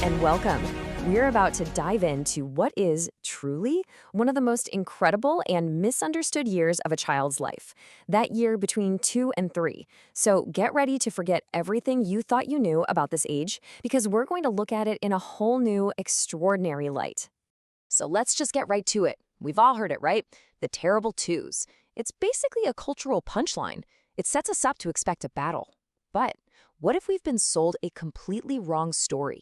and welcome. We're about to dive into what is truly one of the most incredible and misunderstood years of a child's life, that year between 2 and 3. So get ready to forget everything you thought you knew about this age, because we're going to look at it in a whole new, extraordinary light. So let's just get right to it. We've all heard it, right? The terrible twos. It's basically a cultural punchline. It sets us up to expect a battle. But what if we've been sold a completely wrong story?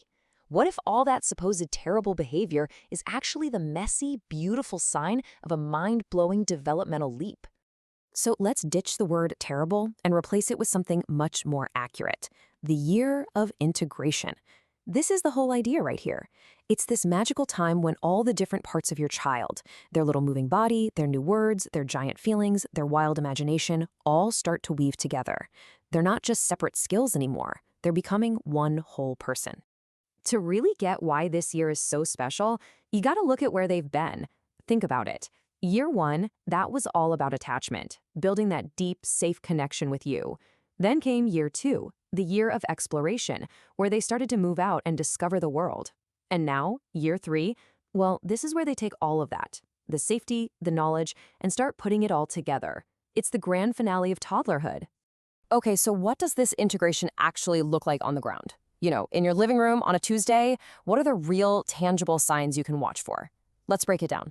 What if all that supposed terrible behavior is actually the messy, beautiful sign of a mind-blowing developmental leap? So let's ditch the word terrible and replace it with something much more accurate: the year of integration. This is the whole idea right here. It's this magical time when all the different parts of your child, their little moving body, their new words, their giant feelings, their wild imagination, all start to weave together. They're not just separate skills anymore. They're becoming one whole person. To really get why this year is so special, you gotta look at where they've been. Think about it. Year 1, that was all about attachment, building that deep, safe connection with you. Then came year 2, the year of exploration, where they started to move out and discover the world. And now, year 3, well, this is where they take all of that, the safety, the knowledge, and start putting it all together. It's the grand finale of toddlerhood. Okay, so what does this integration actually look like on the ground? In your living room on a Tuesday, what are the real, tangible signs you can watch for? Let's break it down.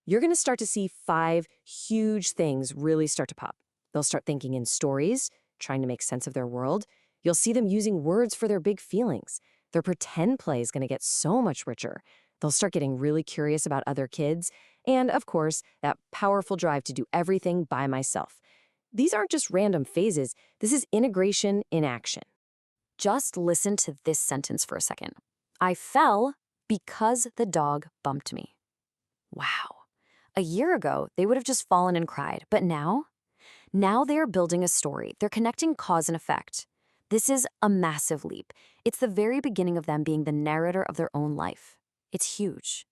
You're going to start to see 5 huge things really start to pop. They'll start thinking in stories, trying to make sense of their world. You'll see them using words for their big feelings. Their pretend play is going to get so much richer. They'll start getting really curious about other kids. And, of course, that powerful drive to do everything by myself. These aren't just random phases. This is integration in action. Just listen to this sentence for a second. I fell because the dog bumped me. Wow. A year ago, they would have just fallen and cried. But now they're building a story. They're connecting cause and effect. This is a massive leap. It's the very beginning of them being the narrator of their own life. It's huge.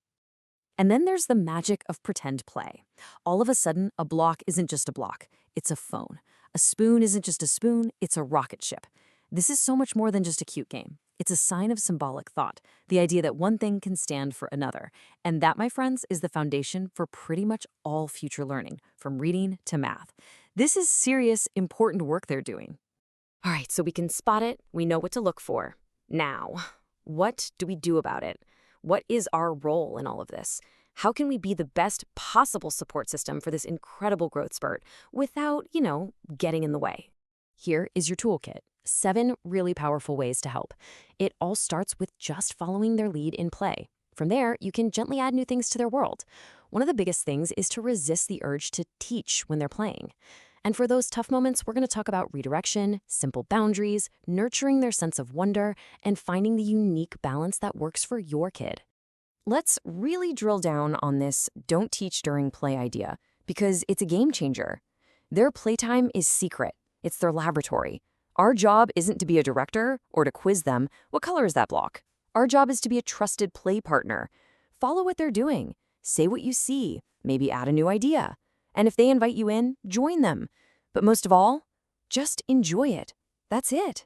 And then there's the magic of pretend play. All of a sudden, a block isn't just a block. It's a phone. A spoon isn't just a spoon. It's a rocket ship. This is so much more than just a cute game. It's a sign of symbolic thought, the idea that one thing can stand for another. And that, my friends, is the foundation for pretty much all future learning, from reading to math. This is serious, important work they're doing. All right, so we can spot it. We know what to look for. Now, what do we do about it? What is our role in all of this? How can we be the best possible support system for this incredible growth spurt without, getting in the way? Here is your toolkit. 7 really powerful ways to help. It all starts with just following their lead in play. From there, you can gently add new things to their world. One of the biggest things is to resist the urge to teach when they're playing. And for those tough moments, we're going to talk about redirection, simple boundaries, nurturing their sense of wonder, and finding the unique balance that works for your kid. Let's really drill down on this don't teach during play idea, because it's a game changer. Their playtime is secret. It's their laboratory. Our job isn't to be a director or to quiz them. What color is that block? Our job is to be a trusted play partner. Follow what they're doing. Say what you see. Maybe add a new idea. And if they invite you in, join them. But most of all, just enjoy it. That's it.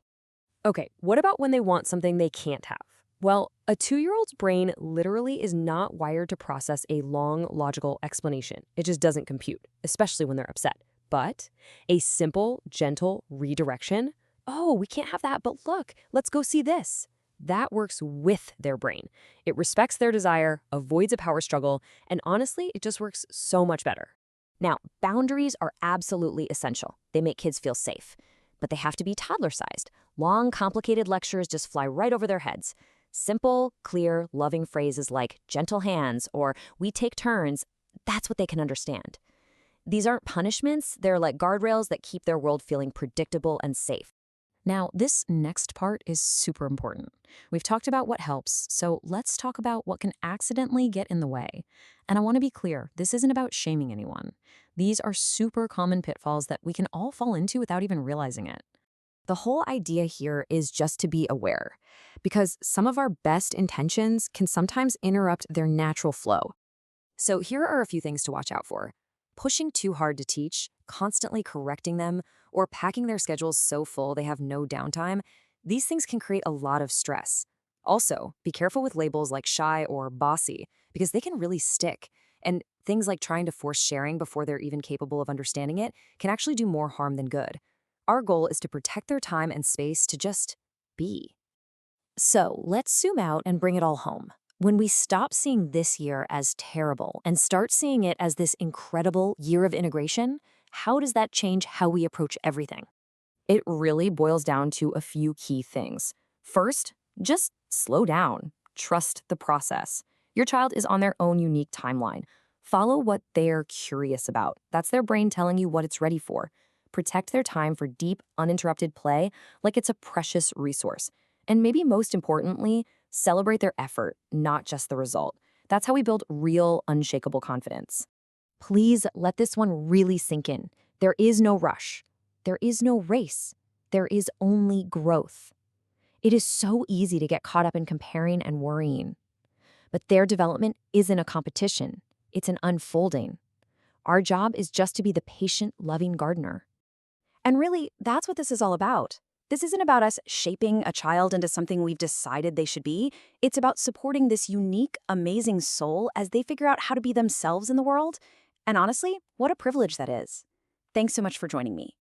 Okay, what about when they want something they can't have? Well, a 2-year-old's brain literally is not wired to process a long, logical explanation. It just doesn't compute, especially when they're upset. But a simple, gentle redirection, oh, we can't have that, but look, let's go see this. That works with their brain. It respects their desire, avoids a power struggle, and honestly, it just works so much better. Now, boundaries are absolutely essential. They make kids feel safe, but they have to be toddler-sized. Long, complicated lectures just fly right over their heads. Simple, clear, loving phrases like gentle hands or we take turns, that's what they can understand. These aren't punishments, they're like guardrails that keep their world feeling predictable and safe. Now, this next part is super important. We've talked about what helps, so let's talk about what can accidentally get in the way. And I want to be clear, this isn't about shaming anyone. These are super common pitfalls that we can all fall into without even realizing it. The whole idea here is just to be aware, because some of our best intentions can sometimes interrupt their natural flow. So here are a few things to watch out for. Pushing too hard to teach, constantly correcting them, or packing their schedules so full they have no downtime, these things can create a lot of stress. Also, be careful with labels like shy or bossy, because they can really stick. And things like trying to force sharing before they're even capable of understanding it can actually do more harm than good. Our goal is to protect their time and space to just be. So let's zoom out and bring it all home. When we stop seeing this year as terrible and start seeing it as this incredible year of integration, how does that change how we approach everything? It really boils down to a few key things. First, just slow down. Trust the process. Your child is on their own unique timeline. Follow what they're curious about. That's their brain telling you what it's ready for. Protect their time for deep, uninterrupted play like it's a precious resource. And maybe most importantly, celebrate their effort, not just the result. That's how we build real, unshakable confidence. Please let this one really sink in. There is no rush. There is no race. There is only growth. It is so easy to get caught up in comparing and worrying. But their development isn't a competition. It's an unfolding. Our job is just to be the patient, loving gardener. And really, that's what this is all about. This isn't about us shaping a child into something we've decided they should be. It's about supporting this unique, amazing soul as they figure out how to be themselves in the world. And honestly, what a privilege that is. Thanks so much for joining me.